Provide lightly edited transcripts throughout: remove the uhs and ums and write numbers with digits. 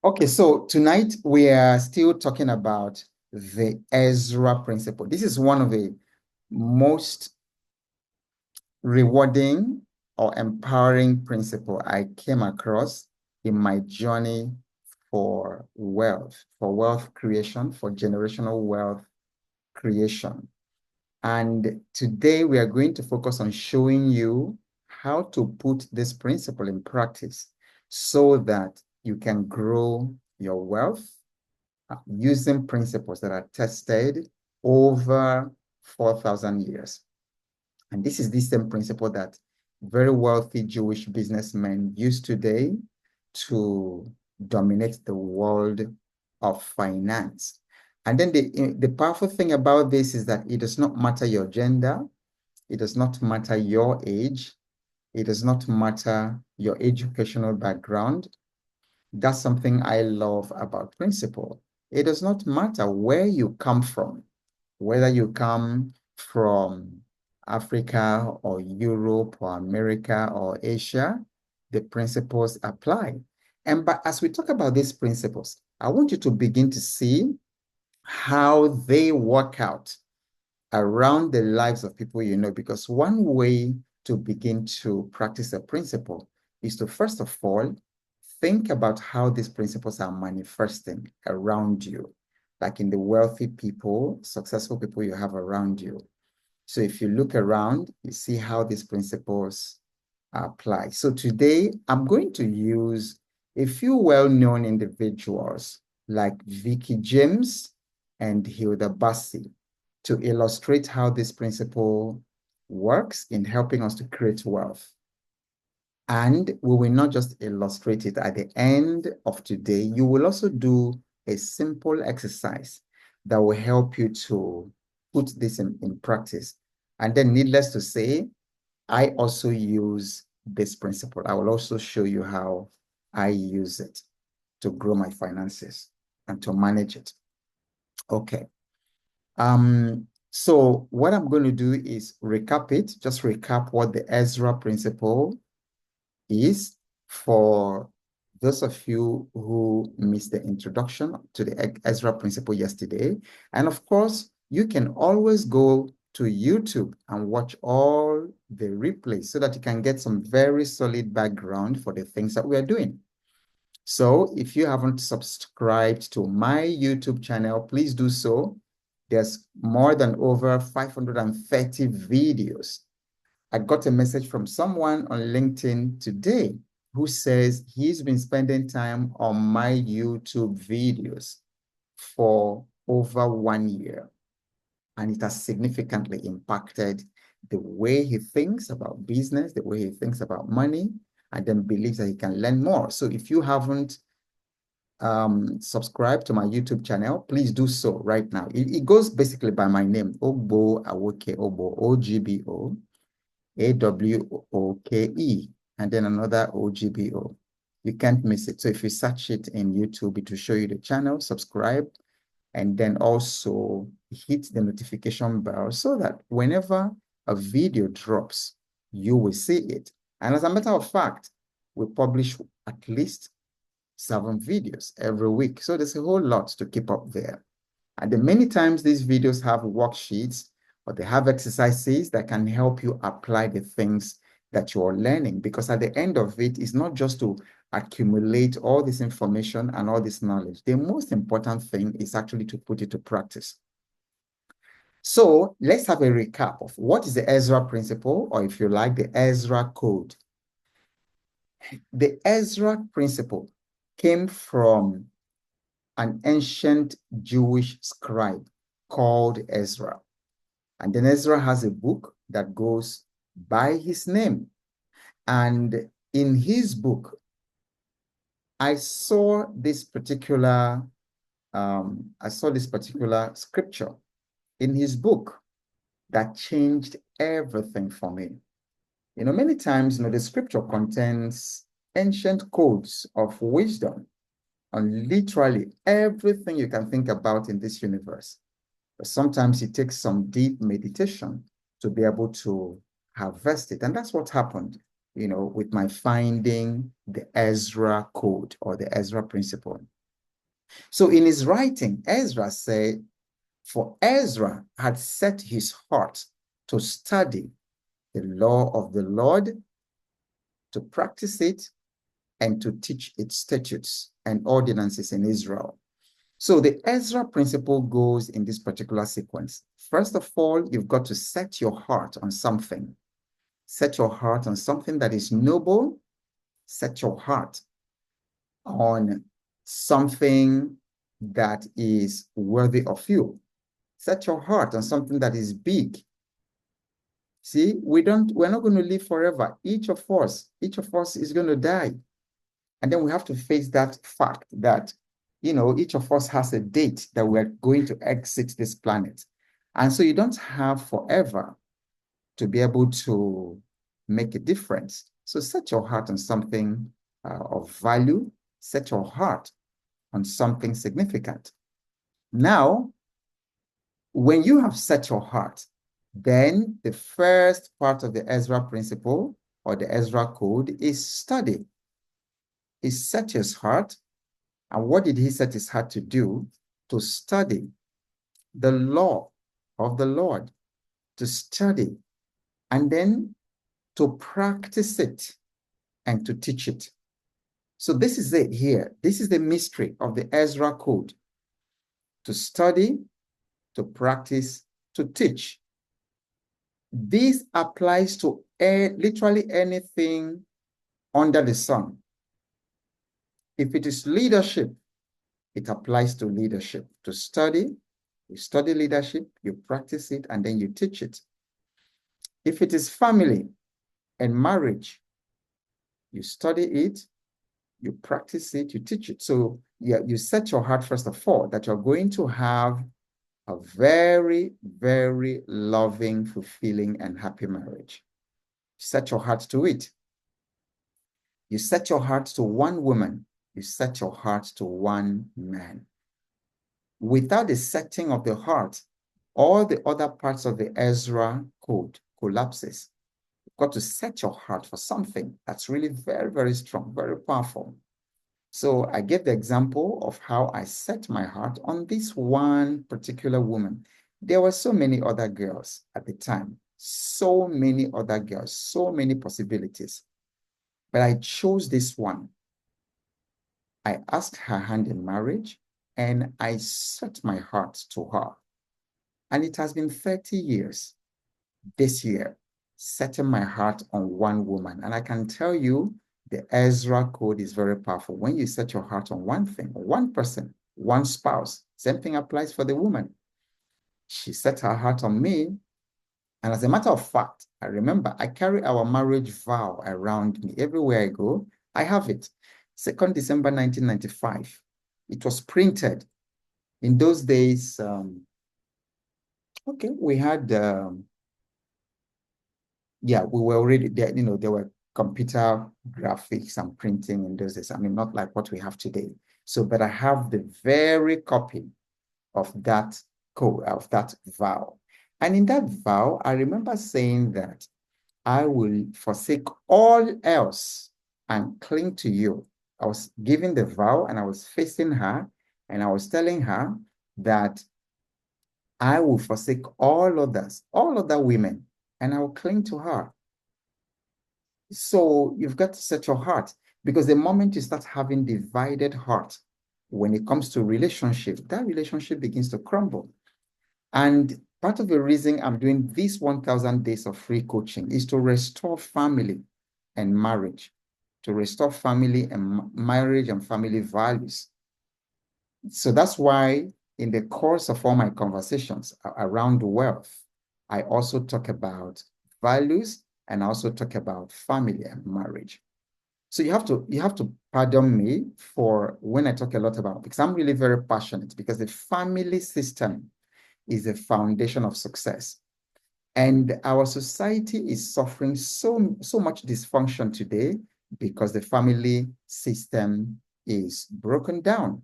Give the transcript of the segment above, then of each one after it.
Okay, so tonight we are still talking about the Ezra Principle. This is one of the most rewarding or empowering principle I came across in my journey for wealth creation, for generational wealth creation. And today we are going to focus on showing you how to put this principle in practice so that you can grow your wealth using principles that are tested over 4,000 years. And this is the same principle that very wealthy Jewish businessmen use today to dominate the world of finance. And then the powerful thing about this is that it does not matter your gender, it does not matter your age, it does not matter your educational background. That's something I love about principle. It does not matter where you come from, whether you come from Africa or Europe or America or Asia, the principles apply. And but as we talk about these principles, I want you to begin to see how they work out around the lives of people you know, because one way to begin to practice a principle is to, first of all, think about how these principles are manifesting around you, like in the wealthy people, successful people you have around you. So if you look around, you see how these principles apply. So today, I'm going to use a few well-known individuals like Vicky James and Hilda Baci to illustrate how this principle works in helping us to create wealth. And we will not just illustrate it at the end of today. You will also do a simple exercise that will help you to put this in practice. And then needless to say, I also use this principle. I will also show you how I use it to grow my finances and to manage it. Okay. So what I'm going to do is recap it, just recap what the Ezra principle is for those of you who missed the introduction to the Ezra principle yesterday. And of course, you can always go to YouTube and watch all the replays so that you can get some very solid background for the things that we are doing. So if you haven't subscribed to my YouTube channel, please do so. There's more than over 530 videos. I got a message from someone on LinkedIn today who says he's been spending time on my YouTube videos for over 1 year. And it has significantly impacted the way he thinks about business, the way he thinks about money, and then believes that he can learn more. So if you haven't subscribed to my YouTube channel, please do so right now. It goes basically by my name, Ogbo Awoke Obo, OGBO. AWOKE, and then another OGBO. You can't miss it. So if you search it in YouTube, it will show you the channel, subscribe, and then also hit the notification bell so that whenever a video drops, you will see it. And as a matter of fact, we publish at least 7 videos every week. So there's a whole lot to keep up there. And then many times these videos have worksheets or they have exercises that can help you apply the things that you're learning. Because at the end of it, it's not just to accumulate all this information and all this knowledge. The most important thing is actually to put it to practice. So let's have a recap of what is the Ezra principle, or if you like, the Ezra code. The Ezra principle came from an ancient Jewish scribe called Ezra. And then Ezra has a book that goes by his name. And in his book, I saw this particular scripture in his book that changed everything for me. You know, many times, the scripture contains ancient codes of wisdom on literally everything you can think about in this universe. But sometimes it takes some deep meditation to be able to harvest it. And that's what happened. with my finding the Ezra code or the Ezra principle. So in his writing, Ezra said, for Ezra had set his heart to study the law of the Lord, to practice it, and to teach its statutes and ordinances in Israel. So the Ezra principle goes in this particular sequence. First of all, you've got to set your heart on something. Set your heart on something that is noble. Set your heart on something that is worthy of you. Set your heart on something that is big. See, we're not going to live forever. Each of us is going to die. And then we have to face that fact that, each of us has a date that we're going to exit this planet. And so you don't have forever to be able to make a difference. So set your heart on something of value. Set your heart on something significant. Now, when you have set your heart, then the first part of the Ezra principle or the Ezra code is study. He set his heart. And what did he set his heart to do? To study the law of the Lord, to study, and then to practice it and to teach it. So this is it here. This is the mystery of the Ezra code. To study, to practice, to teach. This applies to literally anything under the sun. If it is leadership, it applies to leadership. To study, you study leadership, you practice it, and then you teach it. If it is family and marriage, you study it, you practice it, you teach it. So yeah, you set your heart, first of all, that you're going to have a very, very loving, fulfilling, and happy marriage. Set your heart to it. You set your heart to one woman. You set your heart to one man. Without the setting of the heart, all the other parts of the Ezra code collapses. You've got to set your heart for something that's really very, very strong, very powerful. So I gave the example of how I set my heart on this one particular woman. There were so many other girls at the time, so many other girls, so many possibilities. But I chose this one. I asked her hand in marriage, and I set my heart to her. And it has been 30 years this year, setting my heart on one woman. And I can tell you, the Ezra code is very powerful. When you set your heart on one thing, one person, one spouse, same thing applies for the woman. She set her heart on me. And as a matter of fact, I remember I carry our marriage vow around me. Everywhere I go, I have it. 2nd December 1995. It was printed. In those days, we had, we were already there, there were computer graphics and printing in those days. I mean, not like what we have today. So, but I have the very copy of that code, of that vow. And in that vow, I remember saying that I will forsake all else and cling to you. I was giving the vow and I was facing her and I was telling her that I will forsake all others, all other women, and I will cling to her. So you've got to set your heart, because the moment you start having divided heart, when it comes to relationship, that relationship begins to crumble. And part of the reason I'm doing this 1,000 days of free coaching is to restore family and marriage, to restore family and marriage and family values. So that's why in the course of all my conversations around wealth, I also talk about values and I also talk about family and marriage. So you have to pardon me for when I talk a lot about, because I'm really very passionate, because the family system is the foundation of success. And our society is suffering so much dysfunction today because the family system is broken down.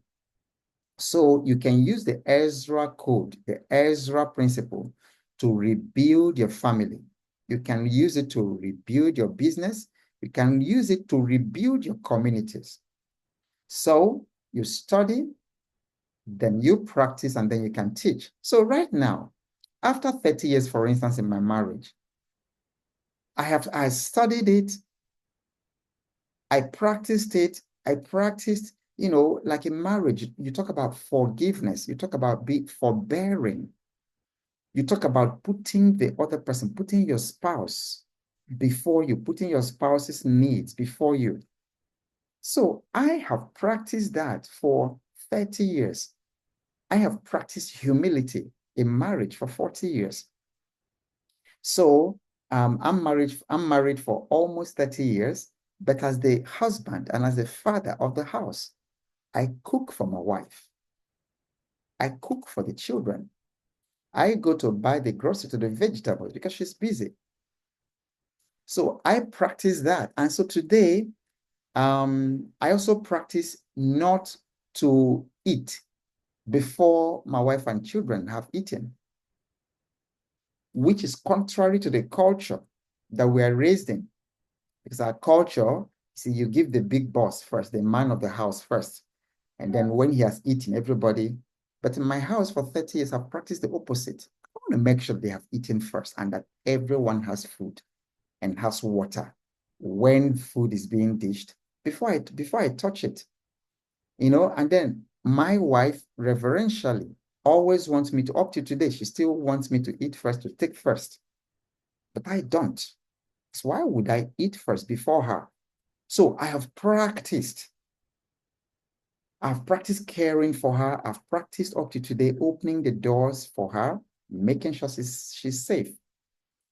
So you can use the Ezra code, the Ezra principle, to rebuild your family. You can use it to rebuild your business. You can use it to rebuild your communities. So you study, then you practice, and then you can teach. So right now, after 30 years, for instance, in my marriage, I studied it, I practiced it, I practiced, like in marriage, you talk about forgiveness, you talk about forbearing, you talk about putting the other person, putting your spouse before you, putting your spouse's needs before you. So I have practiced that for 30 years. I have practiced humility in marriage for 40 years. So I'm married for almost 30 years, but as the husband and as the father of the house, I cook for my wife. I cook for the children. I go to buy the grocery to the vegetables because she's busy. So I practice that. And so today, I also practice not to eat before my wife and children have eaten, which is contrary to the culture that we are raised in. Because our culture, see, you give the big boss first, the man of the house first. And then when he has eaten, everybody. But in my house for 30 years, I've practiced the opposite. I want to make sure they have eaten first and that everyone has food and has water when food is being dished before I touch it. And then my wife reverentially always wants me to, up to today, she still wants me to eat first, to take first. But I don't. So why would I eat first before her? So I've practiced caring for her. I've practiced up to today opening the doors for her, making sure she's safe.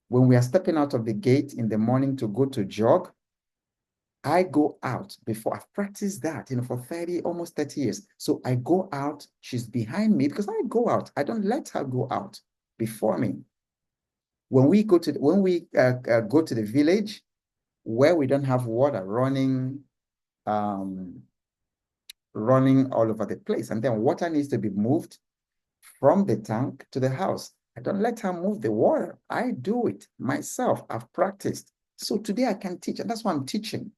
When we are stepping out of the gate in the morning to go to jog, I go out before. I've practiced that, for almost 30 years. So I go out, she's behind me because I go out. I don't let her go out before me. When we go to the village where we don't have water running all over the place, and then water needs to be moved from the tank to the house. I don't let her move the water. I do it myself. I've practiced. So today I can teach, and that's why I'm teaching.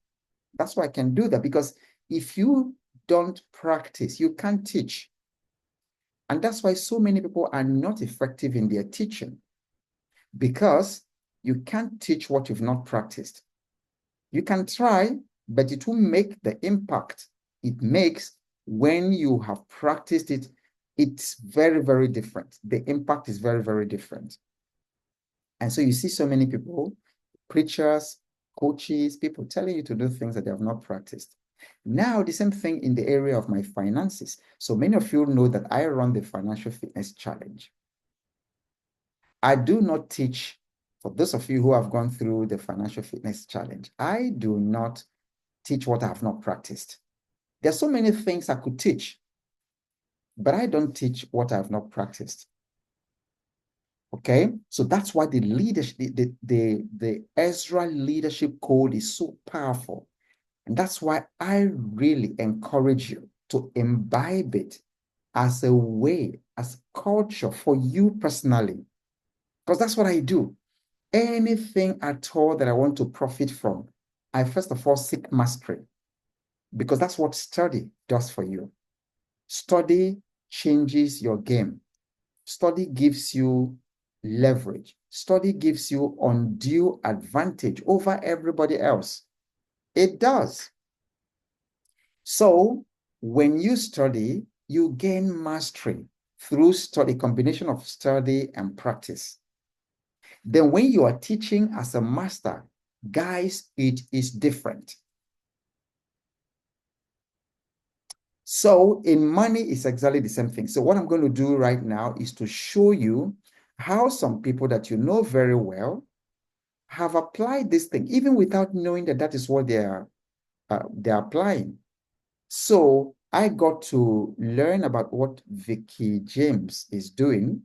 That's why I can do that, because if you don't practice, you can't teach. And that's why so many people are not effective in their teaching, because you can't teach what you've not practiced. You can try, but it won't make the impact it makes when you have practiced it. It's very, very different. The impact is very, very different. And so you see so many people, preachers, coaches, people telling you to do things that they have not practiced. Now, the same thing in the area of my finances. So many of you know that I run the Financial Fitness Challenge. I do not teach, for those of you who have gone through the Financial Fitness Challenge, I do not teach what I have not practiced. There are so many things I could teach, but I don't teach what I have not practiced. Okay, so that's why the leadership, the Ezra leadership code is so powerful. And that's why I really encourage you to imbibe it as a way, as culture for you personally. Because that's what I do. Anything at all that I want to profit from, I first of all seek mastery, because that's what study does for you. Study changes your game. Study gives you leverage. Study gives you undue advantage over everybody else. It does. So when you study, you gain mastery through study, combination of study and practice. Then when you are teaching as a master, guys, it is different. So in money, it's exactly the same thing. So what I'm going to do right now is to show you how some people that you know very well have applied this thing, even without knowing that that is what they're applying. So I got to learn about what Veekee James is doing,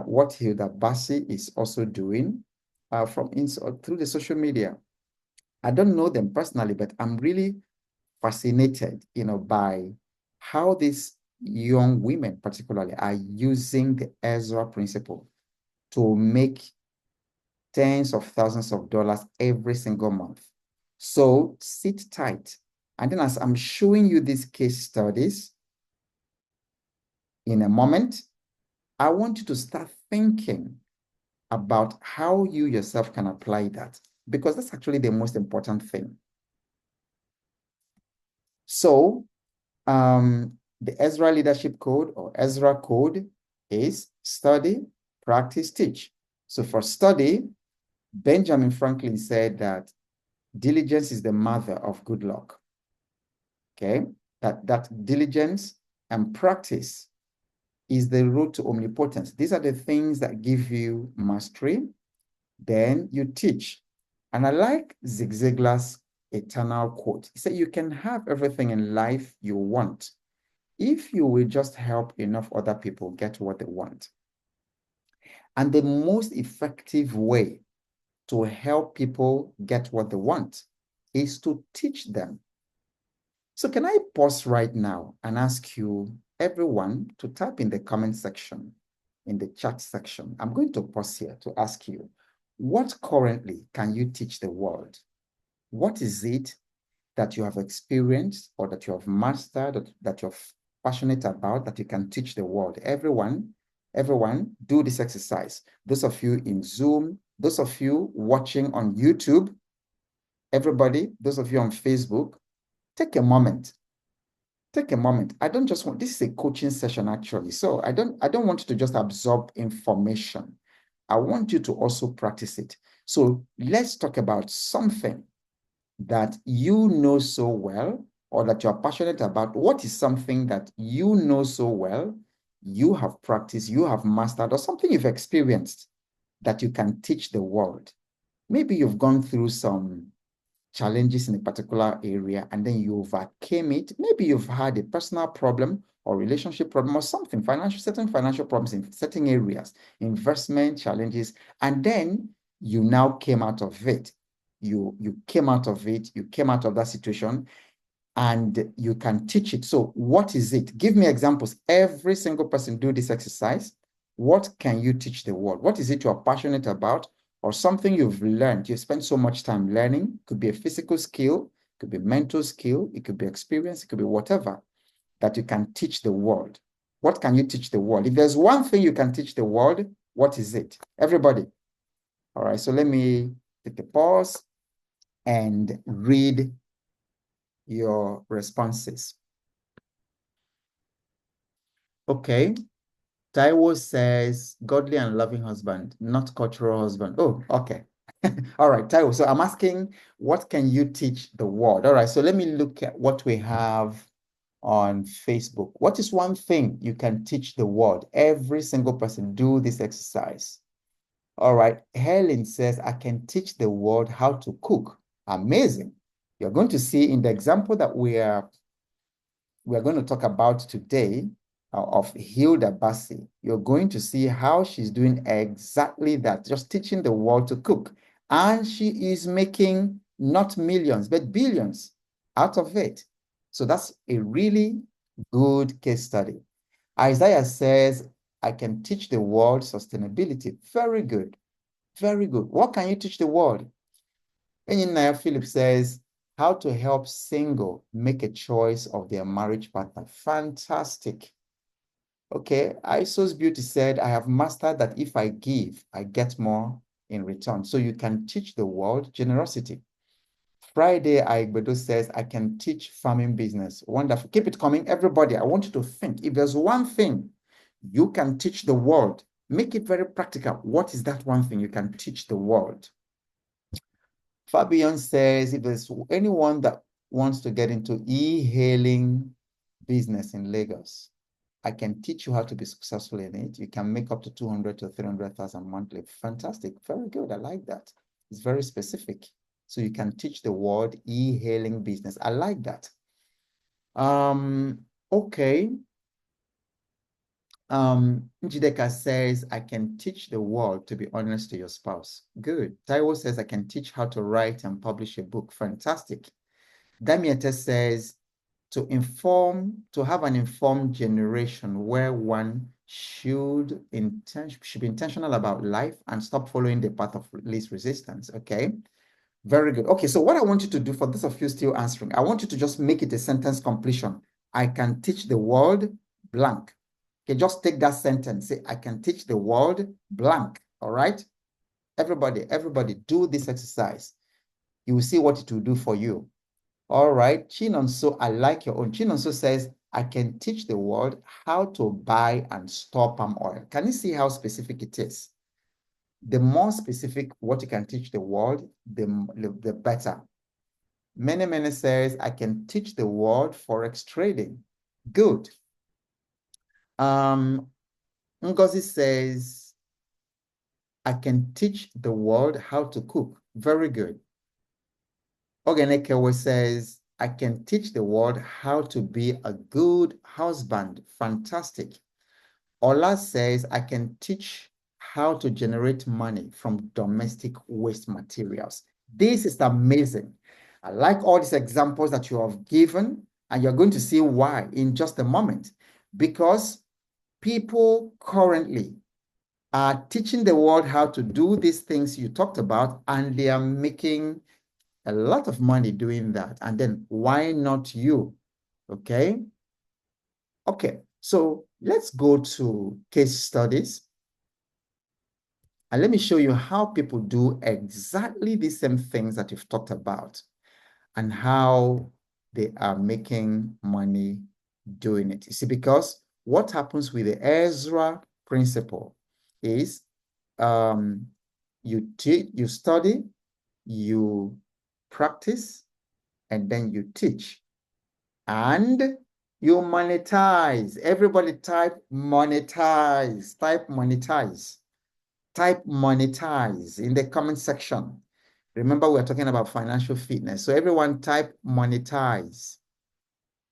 what Hilda Baci is also doing through the social media. I don't know them personally, but I'm really fascinated, by how these young women particularly are using the Ezra Principle to make tens of thousands of dollars every single month. So sit tight. And then as I'm showing you these case studies in a moment, I want you to start thinking about how you yourself can apply that, because that's actually the most important thing. So the Ezra Leadership Code, or Ezra Code, is study, practice, teach. So for study, Benjamin Franklin said that diligence is the mother of good luck. Okay, that diligence and practice is the road to omnipotence. These are the things that give you mastery. Then you teach. And I like Zig Ziglar's eternal quote. He said, you can have everything in life you want if you will just help enough other people get what they want. And the most effective way to help people get what they want is to teach them. So can I pause right now and ask you, everyone, to type in the comment section, in the chat section. I'm going to pause here to ask you, what currently can you teach the world? What is it that you have experienced or that you have mastered, that you're passionate about, that you can teach the world? Everyone, do this exercise. Those of you in Zoom, those of you watching on YouTube, everybody, those of you on Facebook, take a moment. Take a moment. I don't just want, this is a coaching session actually. So I don't want you to just absorb information. I want you to also practice it. So let's talk about something that you know so well, or that you're passionate about. What is something that you know so well, you have practiced, you have mastered, or something you've experienced that you can teach the world? Maybe you've gone through some challenges in a particular area and then you overcame it. Maybe you've had a personal problem or relationship problem or something, certain financial problems in certain areas, investment challenges, and then you now came out of it. You came out of it, you came out of that situation, and you can teach it. So what is it? Give me examples. Every single person do this exercise. What can you teach the world? What is it you're passionate about, or something you've learned? You spent so much time learning. It could be a physical skill, it could be mental skill, it could be experience, it could be whatever that you can teach the world. What can you teach the world? If there's one thing you can teach the world, what is it? Everybody. All right, so let me take a pause and read your responses. Okay. Taiwo says, godly and loving husband, not cultural husband. Oh, okay. All right, Taiwo. So I'm asking, what can you teach the world? All right, so let me look at what we have on Facebook. What is one thing you can teach the world? Every single person, do this exercise. All right, Helen says, I can teach the world how to cook. Amazing. You're going to see in the example that we are going to talk about today, of Hilda Baci. You're going to see how she's doing exactly that, just teaching the world to cook. And she is making not millions, but billions out of it. So that's a really good case study. Isaiah says, I can teach the world sustainability. Very good. Very good. What can you teach the world? Engineer Philip says, how to help single make a choice of their marriage partner. Fantastic. Okay, Iso's Beauty said, I have mastered that if I give, I get more in return. So you can teach the world generosity. Friday, Aigbedo says, I can teach farming business. Wonderful. Keep it coming. Everybody, I want you to think. If there's one thing you can teach the world, make it very practical. What is that one thing you can teach the world? Fabian says, if there's anyone that wants to get into e-hailing business in Lagos, I can teach you how to be successful in it. You can make up to 200 to 300,000 monthly. Fantastic. Very good. I like that. It's very specific. So you can teach the world e-hailing business. I like that. Okay. Njideka says, I can teach the world to be honest to your spouse. Good. Taiwo says, I can teach how to write and publish a book. Fantastic. Damiette says, to have an informed generation where one should be intentional about life and stop following the path of least resistance. Okay. Very good. Okay, so what I want you to do, for those of you still answering, I want you to just make it a sentence completion. I can teach the world blank. Okay, just take that sentence. Say, I can teach the world blank. All right? Everybody do this exercise. You will see what it will do for you. All right. Chinonso, I like your own. Chinonso says, I can teach the world how to buy and store palm oil. Can you see how specific it is? The more specific what you can teach the world, the better. Many says, I can teach the world Forex trading. Good. Ngozi says, I can teach the world how to cook. Very good. Ogenekewe says, I can teach the world how to be a good husband. Fantastic. Ola says, I can teach how to generate money from domestic waste materials. This is amazing. I like all these examples that you have given, and you're going to see why in just a moment. Because people currently are teaching the world how to do these things you talked about, and they are making a lot of money doing that. And then why not you? Okay. Okay. So let's go to case studies. And let me show you how people do exactly the same things that you've talked about and how they are making money doing it. You see, because what happens with the Ezra principle is you study, you practice, and then you teach. And you monetize. Everybody type monetize. Type monetize. Type monetize in the comment section. Remember, we're talking about financial fitness. So everyone type monetize.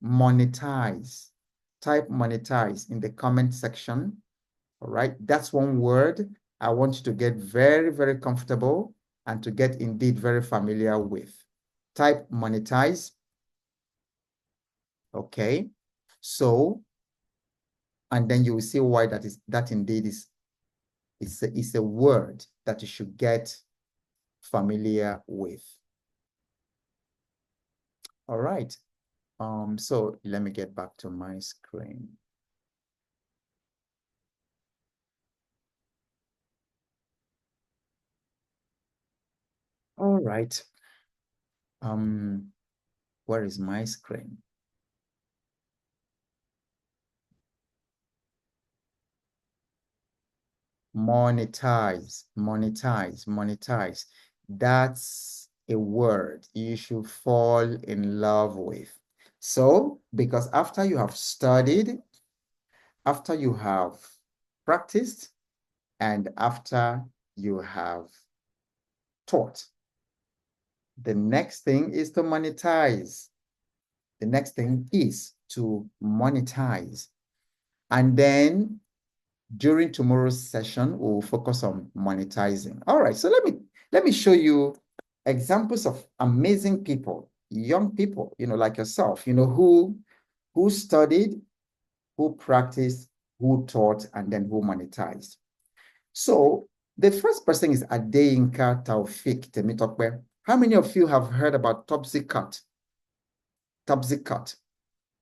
Monetize. Type monetize in the comment section. All right. That's one word I want you to get very comfortable and to get indeed very familiar with. Type monetize. Okay. So, and then you will see why that indeed is a word that you should get familiar with. All right. So let me get back to my screen. All right. Where is my screen? Monetize, monetize, monetize. That's a word you should fall in love with. So, because after you have studied, after you have practiced, and after you have taught, the next thing is to monetize. The next thing is to monetize. And then during tomorrow's session, we'll focus on monetizing. All right, so let me show you examples of amazing people, young people, like yourself, who studied, who practiced, who taught, and then who monetized. So the first person is Adeyinka Taufik Temitokbe. How many of you have heard about Topsycut? Topsycut.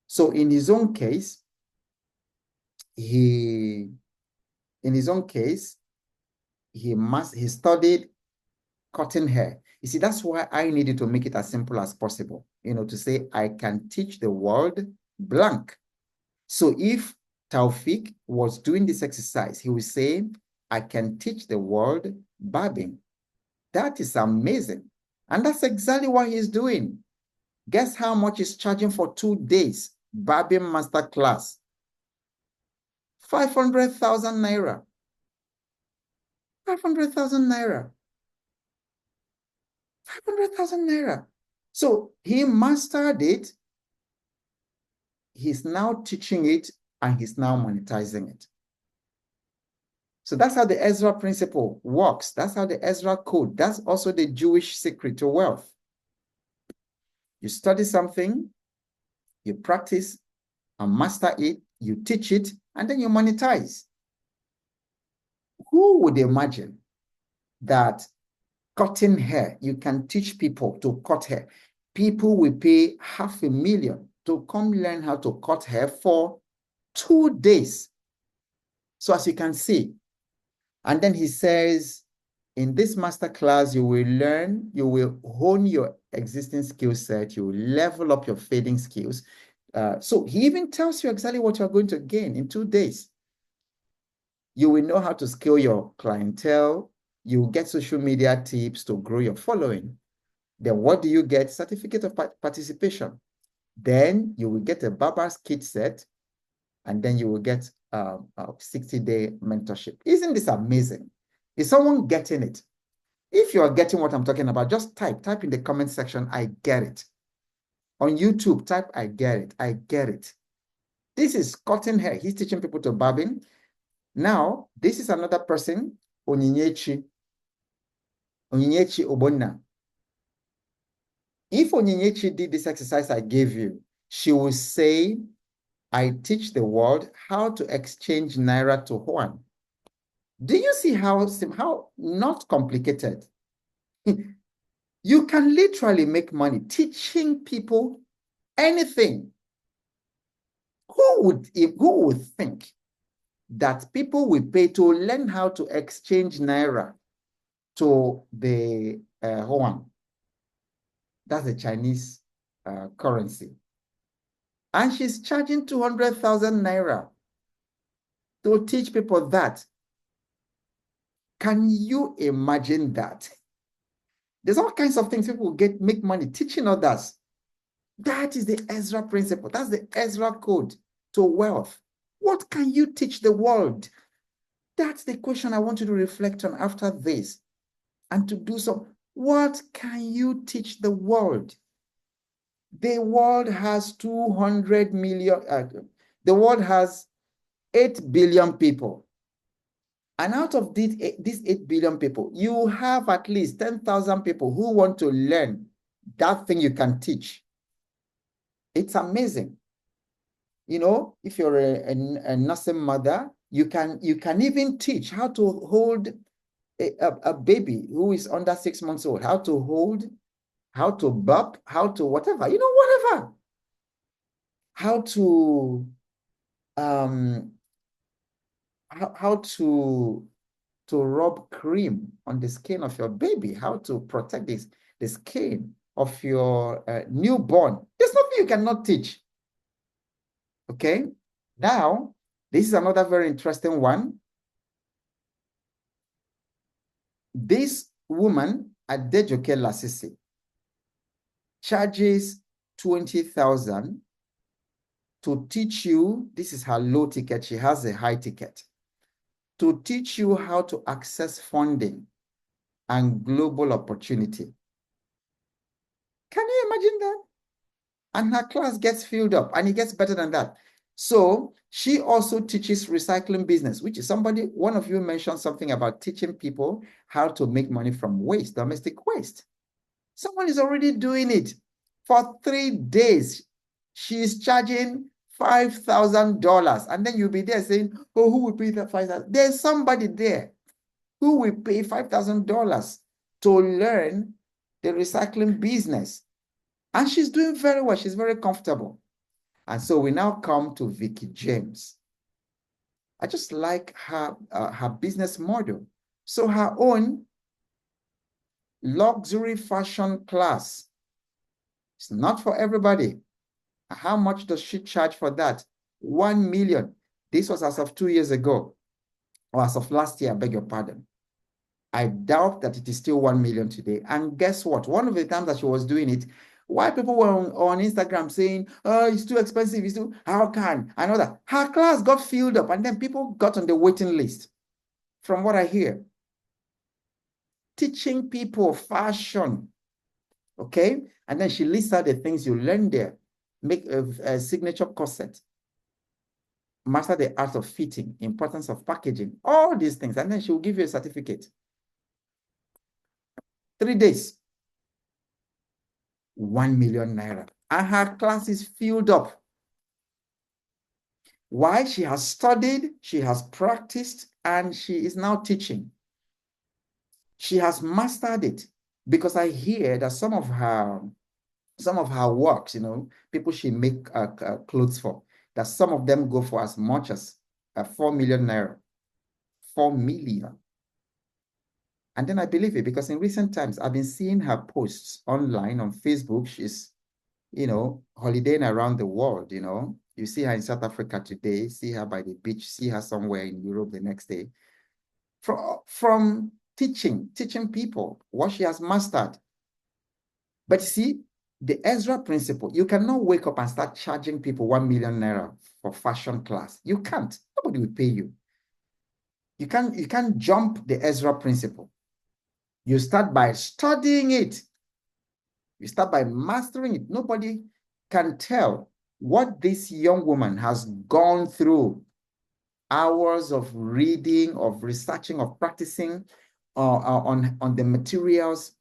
So in his own case, he studied cutting hair. You see, that's why I needed to make it as simple as possible, to say I can teach the world blank. So if Taufik was doing this exercise, he would say, I can teach the world barbing. That is amazing. And that's exactly what he's doing. Guess how much he's charging for 2 days barbing masterclass? 500,000 naira. 500,000 naira. 500,000 naira. So he mastered it. He's now teaching it and he's now monetizing it. So that's how the Ezra principle works. That's how the Ezra code. That's also the Jewish secret to wealth. You study something, you practice and master it, you teach it, and then you monetize. Who would imagine that Cutting hair. You can teach people to cut hair. People will pay $500,000 to come learn how to cut hair for 2 days. So as you can see, and then he says, in this master class, you will learn, you will hone your existing skill set, you will level up your fading skills. So he even tells you exactly what you're going to gain in 2 days. You will know how to scale your clientele. You will get social media tips to grow your following. Then what do you get? Certificate of participation. Then you will get a barber's kit set, and then you will get a 60-day mentorship. Isn't this amazing? Is someone getting it? If you are getting what I'm talking about, just type in the comment section, I get it. On YouTube, type, I get it, I get it. This is cutting hair. He's teaching people to barbing. Now, this is another person, Onyinyechi Obonna. If Onyinyechi did this exercise I gave you, she will say, I teach the world how to exchange Naira to Yuan. Do you see how not complicated? You can literally make money teaching people anything. Who would think that people will pay to learn how to exchange Naira to the Yuan? That's the Chinese currency. And she's charging 200,000 Naira to teach people that. Can you imagine that? There's all kinds of things people make money teaching others. That is the Ezra principle. That's the Ezra code to wealth. What can you teach the world? That's the question I want you to reflect on after this and to do so. What can you teach the world? The world has 200 million, the world has 8 billion people. And out of these 8 billion people, you have at least 10,000 people who want to learn that thing you can teach. It's amazing. You know, if you're a nursing mother, you can even teach how to hold a baby who is under 6 months old, how to hold, how to burp, how to whatever, whatever. How to how to rub cream on the skin of your baby, how to protect the skin of your newborn. There's nothing you cannot teach. Okay, now this is another very interesting one. This woman, Adejoke Lasisi, charges 20,000 to teach you. This is her low ticket. She has a high ticket. To teach you how to access funding and global opportunity. Can you imagine that? And her class gets filled up, and it gets better than that. So she also teaches recycling business, which is one of you mentioned something about teaching people how to make money from waste, domestic waste. Someone is already doing it for 3 days. She's charging $5,000. And then you'll be there saying, oh, who will pay that $5,000? There's somebody there who will pay $5,000 to learn the recycling business. And she's doing very well. She's very comfortable. And so we now come to Veekee James. I just like her business model. So her own luxury fashion class. It's not for everybody. How much does she charge for that? 1 million. This was as of 2 years ago, or as of last year, I beg your pardon. I doubt that it is still 1 million today. And guess what? One of the times that she was doing it, why people were on Instagram saying, oh, it's too expensive, how can? I know that. Her class got filled up, and then people got on the waiting list, from what I hear. Teaching people fashion, okay? And then she lists out the things you learn there. Make a signature corset. Master the art of fitting, importance of packaging, all these things. And then she will give you a certificate. 3 days. 1 million naira. And her class is filled up. Why? She has studied, she has practiced, and she is now teaching. She has mastered it because I hear that some of her works, people she make clothes for, that some of them go for as much as 4 million naira. 4 million. And then I believe it because in recent times, I've been seeing her posts online on Facebook. She's, holidaying around the world, You see her in South Africa today, see her by the beach, see her somewhere in Europe the next day. From teaching people what she has mastered. But you see, the Ezra principle, you cannot wake up and start charging people 1 million naira for fashion class. You can't. Nobody will pay you. You can't jump the Ezra principle. You start by studying it. You start by mastering it. Nobody can tell what this young woman has gone through. Hours of reading, of researching, of practicing on the materials.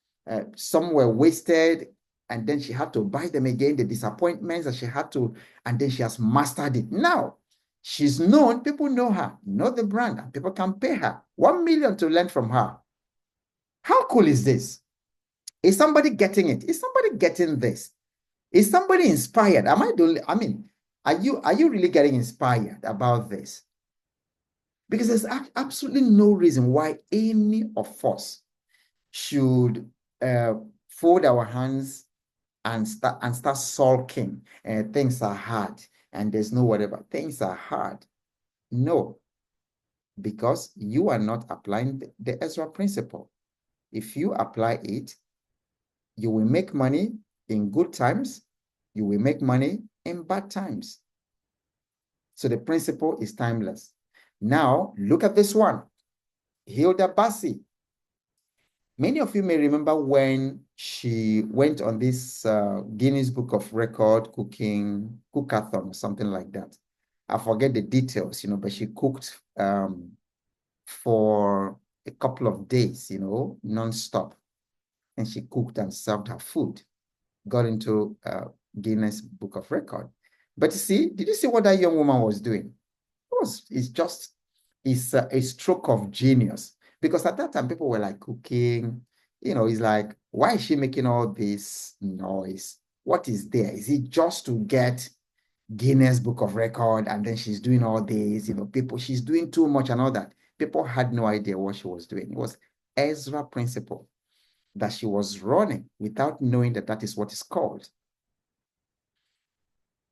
Some were wasted, and then she had to buy them again, the disappointments that she had to, and then she has mastered it. Now, she's known, people know her, know the brand, and people can pay her 1 million to learn from her. How cool is this? Is somebody getting it? Is somebody getting this? Is somebody inspired? Are you really getting inspired about this? Because there's absolutely no reason why any of us should fold our hands and start sulking. Things are hard and there's no whatever. Things are hard. No, because you are not applying the Ezra principle. If you apply it, you will make money in good times. You will make money in bad times. So the principle is timeless. Now, look at this one. Hilda Baci. Many of you may remember when she went on this Guinness Book of Record cookathon or something like that. I forget the details, but she cooked for a couple of days, non-stop. And she cooked and served her food, got into Guinness Book of Record. But did you see what that young woman was doing? It's a stroke of genius. Because at that time, people were like cooking, it's like, why is she making all this noise? What is there? Is it just to get Guinness Book of Record and then she's doing all this, she's doing too much and all that. People had no idea what she was doing. It was Ezra Principle that she was running without knowing that that is what it's called.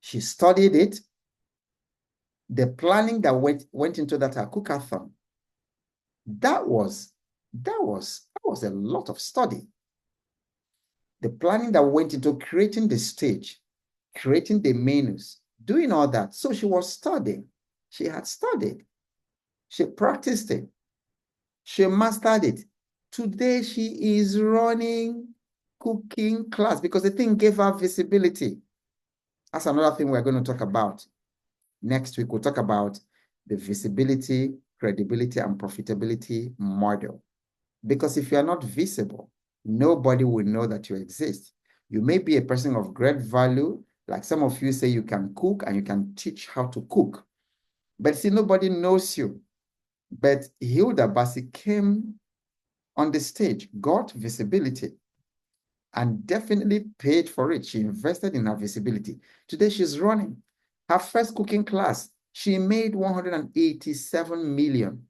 She studied it. The planning that went into that cookathon, that was a lot of study. The planning that went into creating the stage, creating the menus, doing all that. So she was studying. She had studied. She practiced it. She mastered it. Today, she is running cooking class because the thing gave her visibility. That's another thing we're going to talk about. Next week, we'll talk about the visibility, credibility, and profitability model. Because if you are not visible, nobody will know that you exist. You may be a person of great value, like some of you say you can cook and you can teach how to cook. But see, nobody knows you. But Hilda Baci came on the stage, got visibility, and definitely paid for it. She invested in her visibility. Today, she's running her first cooking class. She made 187 million.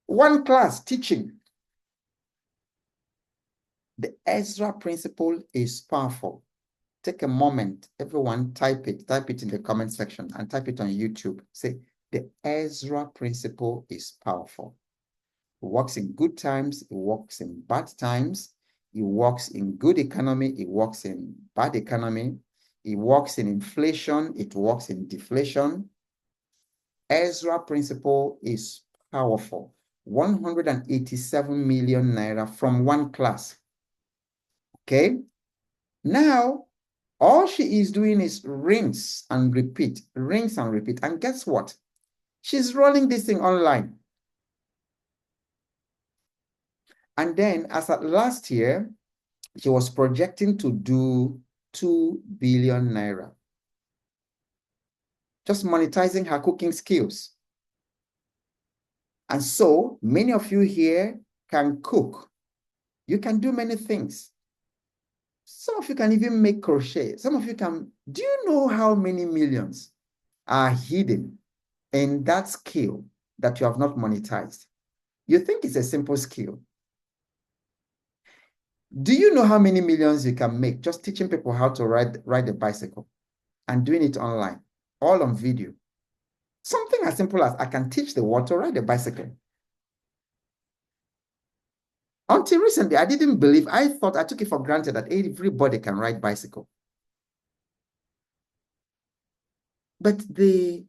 One class teaching. The Ezra principle is powerful. Take a moment, everyone, type it in the comment section and type it on YouTube. Say, the Ezra principle is powerful. It works in good times, it works in bad times, it works in good economy, it works in bad economy, it works in inflation, it works in deflation. Ezra principle is powerful. 187 million naira from one class. Okay? Now, all she is doing is rinse and repeat, rinse and repeat. And guess what? She's rolling this thing online. And then as at last year, she was projecting to do 2 billion naira. Just monetizing her cooking skills. And so many of you here can cook. You can do many things. Some of you can even make crochet. Some of you can. Do you know how many millions are hidden in that skill that you have not monetized? You think it's a simple skill. Do you know how many millions you can make just teaching people how to ride a bicycle and doing it online, all on video? Something as simple as I can teach the world to ride a bicycle. Until recently, I didn't believe, I took it for granted that everybody can ride bicycle. But the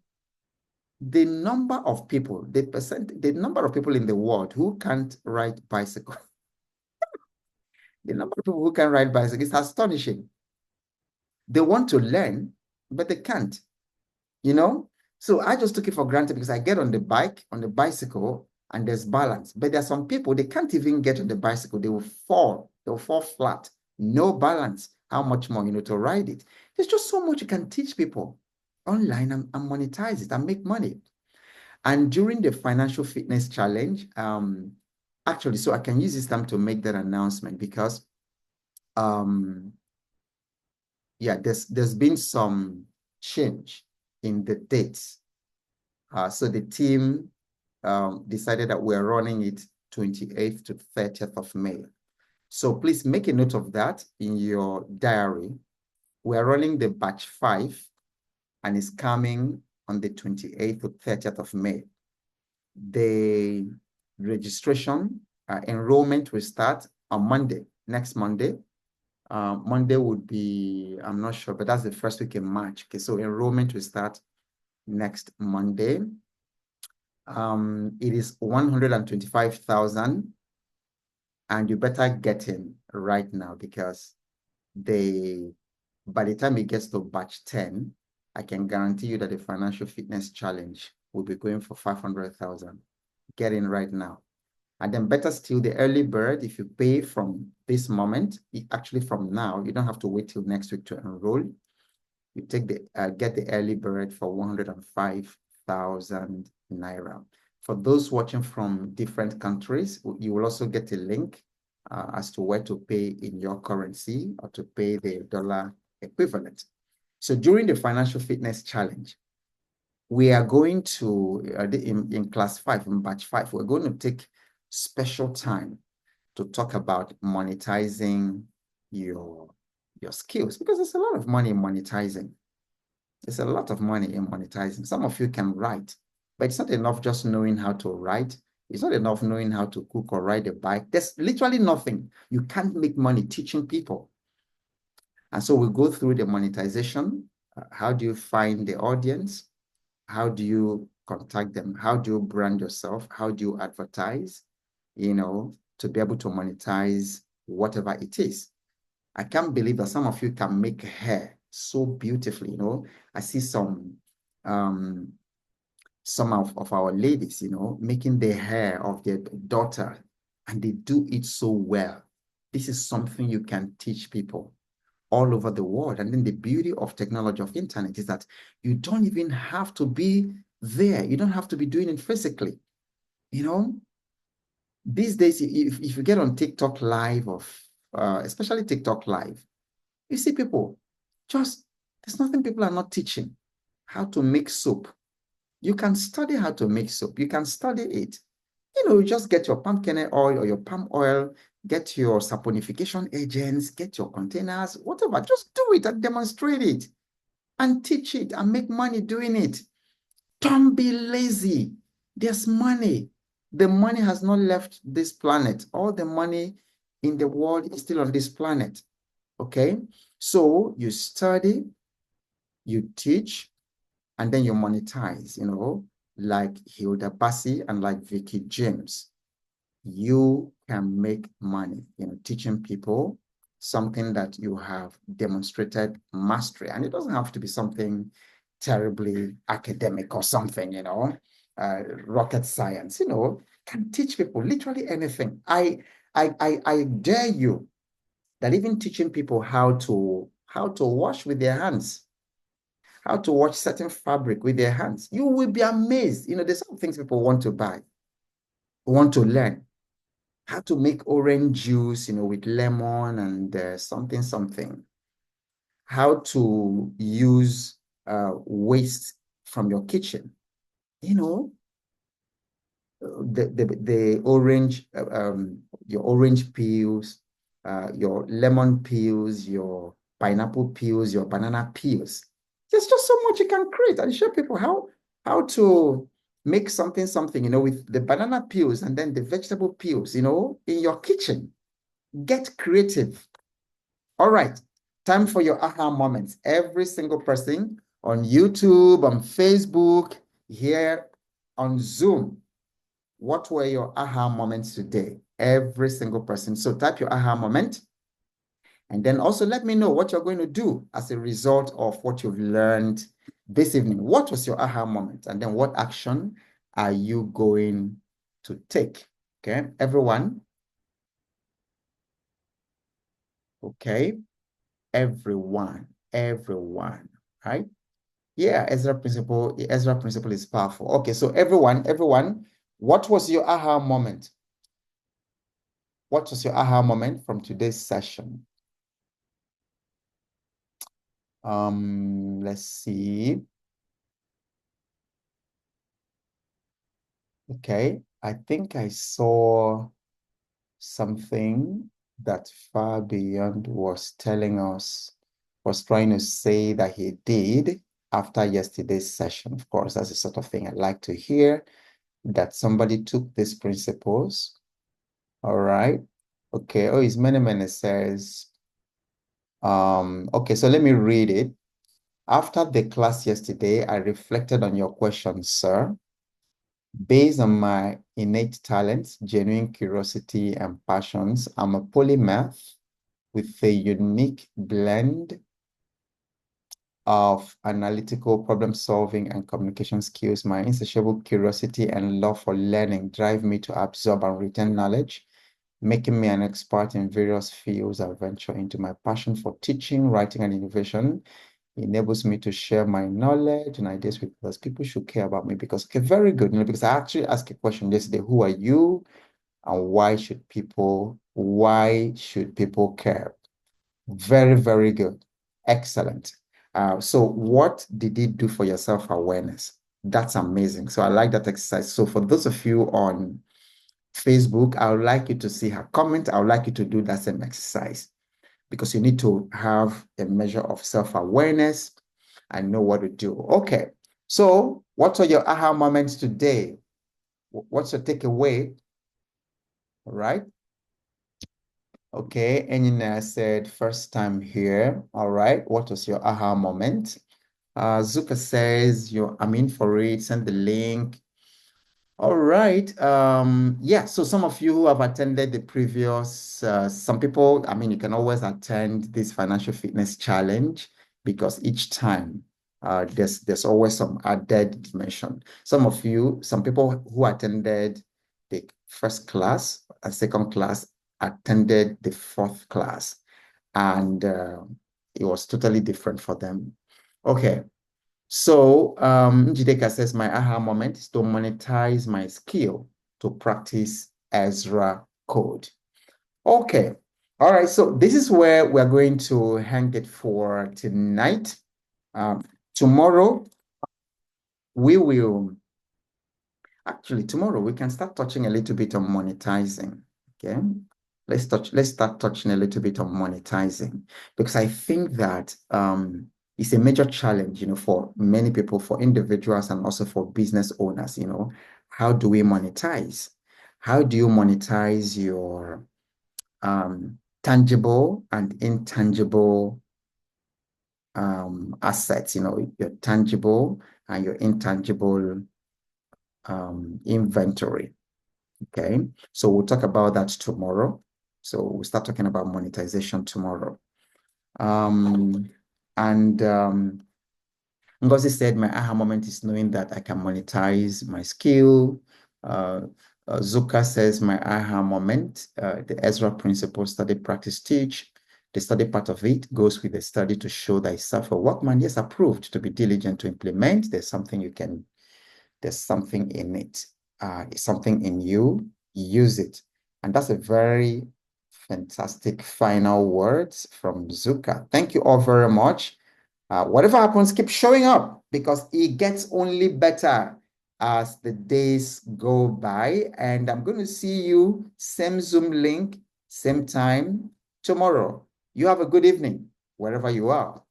number of people, the number of people in the world who can't ride bicycle, the number of people who can ride bicycle is astonishing. They want to learn, but they can't, you know? So I just took it for granted because I get on the bicycle, and there's balance. But there are some people, they can't even get on the bicycle. They will fall flat, no balance. How much more, to ride it? There's just so much you can teach people online and monetize it and make money. And during the financial fitness challenge, actually, so I can use this time to make that announcement because, yeah, there's been some change in the dates. So the team decided that we're running it 28th to 30th of May. So please make a note of that in your diary. We're running the batch 5 and it's coming on the 28th to 30th of May. The registration, enrollment will start on Monday, next Monday. Monday would be, I'm not sure, but that's the first week in March. Okay, so enrollment will start next Monday. It is 125,000, and you better get in right now because by the time it gets to batch 10, I can guarantee you that the financial fitness challenge will be going for 500,000. Get in right now. And then better still, the early bird, if you pay from this moment, actually from now, you don't have to wait till next week to enroll. You take get the early bird for 105,000 naira. For those watching from different countries, you will also get a link as to where to pay in your currency or to pay the dollar equivalent. So during the financial fitness challenge, we are going to, in class 5, in batch 5, we're going to take special time to talk about monetizing your skills, because there's a lot of money in monetizing. There's a lot of money in monetizing. Some of you can write, but it's not enough just knowing how to write. It's not enough knowing how to cook or ride a bike. There's literally nothing. You can't make money teaching people. And so we go through the monetization. How do you find the audience? How do you contact them? How do you brand yourself? How do you advertise, to be able to monetize whatever it is? I can't believe that some of you can make hair so beautifully, I see some of our ladies, making the hair of their daughter, and they do it so well. This is something you can teach people all over the world. And then the beauty of technology, of internet, is that you don't even have to be there. You don't have to be doing it physically. These days, if you get on TikTok Live, especially TikTok Live, you see people there's nothing people are not teaching. How to make soap. You can study how to make soap. You can study it. You just get your palm kernel oil or your palm oil, get your saponification agents, get your containers, whatever. Just do it and demonstrate it and teach it and make money doing it. Don't be lazy. There's money. The money has not left this planet. All the money in the world is still on this planet. Okay? So you study, you teach, and then you monetize, like Hilda Baci and like Vicky James. You can make money, teaching people something that you have demonstrated mastery. And it doesn't have to be something terribly academic or something, rocket science, can teach people literally anything. I dare you that even teaching people how to wash with their hands, how to wash certain fabric with their hands, you will be amazed. There's some things people want to buy, want to learn. how to make orange juice, with lemon and something. How to use waste from your kitchen, you know, the orange, your orange peels, your lemon peels, your pineapple peels, your banana peels. There's just so much you can create and show people how to make something, with the banana peels and then the vegetable peels, in your kitchen. Get creative. All right, time for your aha moments. Every single person on YouTube, on Facebook, here on Zoom. What were your aha moments today? Every single person. So type your aha moment. And then also let me know what you're going to do as a result of what you've learned this evening. What was your aha moment? And then what action are you going to take? Okay, everyone. Okay, everyone, right? Yeah, Ezra principle is powerful. Okay, so everyone, what was your aha moment? What was your aha moment from today's session? Let's see. Okay, I think I saw something that Far Beyond was telling us, was trying to say that he did after yesterday's session. Of course, that's the sort of thing I'd like to hear, that somebody took these principles. All right. Okay. Oh, his many says, okay, so let me read it. After the class yesterday, I reflected on your questions, sir. Based on my innate talents, genuine curiosity, and passions, I'm a polymath with a unique blend of analytical problem solving and communication skills. My insatiable curiosity and love for learning drive me to absorb and retain knowledge, making me an expert in various fields I venture into. My passion for teaching, writing, and innovation enables me to share my knowledge and ideas with others. People should care about me because, okay, very good. Because I actually asked a question yesterday, who are you and why should people care? Very, very good. Excellent. So what did it do for your self-awareness? That's amazing. So I like that exercise. So for those of you on Facebook, I would like you to see her comment. I would like you to do that same exercise because you need to have a measure of self-awareness and know what to do. Okay. So what are your aha moments today? What's your takeaway? All right. Okay. Enina said, first time here. All right. What was your aha moment? Zuka says, I'm in for it. Send the link. All right. Yeah, so some of you who have attended the previous, some people, you can always attend this financial fitness challenge because each time there's always some added dimension. Some people who attended the first class and second class attended the fourth class, and it was totally different for them. Okay. So Njideka says, my aha moment is to monetize my skill to practice Ezra code. Okay. All right. So this is where we're going to hang it for tonight. Tomorrow, we will Actually, tomorrow we can start touching a little bit on monetizing. Okay. Let's start touching a little bit on monetizing because I think that it's a major challenge, for many people, for individuals and also for business owners, how do we monetize? How do you monetize your tangible and intangible assets, your tangible and your intangible inventory. Okay, so we'll talk about that tomorrow. So we'll start talking about monetization tomorrow. And Ngozi said, my aha moment is knowing that I can monetize my skill. Zuka says, my aha moment, the Ezra Principle, study, practice, teach. The study part of it goes with the study to show that it's a workman. Yes, approved to be diligent to implement. There's something in it. It's something in you, use it. And that's a very fantastic final words from Zuka. Thank you all very much. Whatever happens, keep showing up because it gets only better as the days go by. And I'm going to see you same Zoom link, same time tomorrow. You have a good evening wherever you are.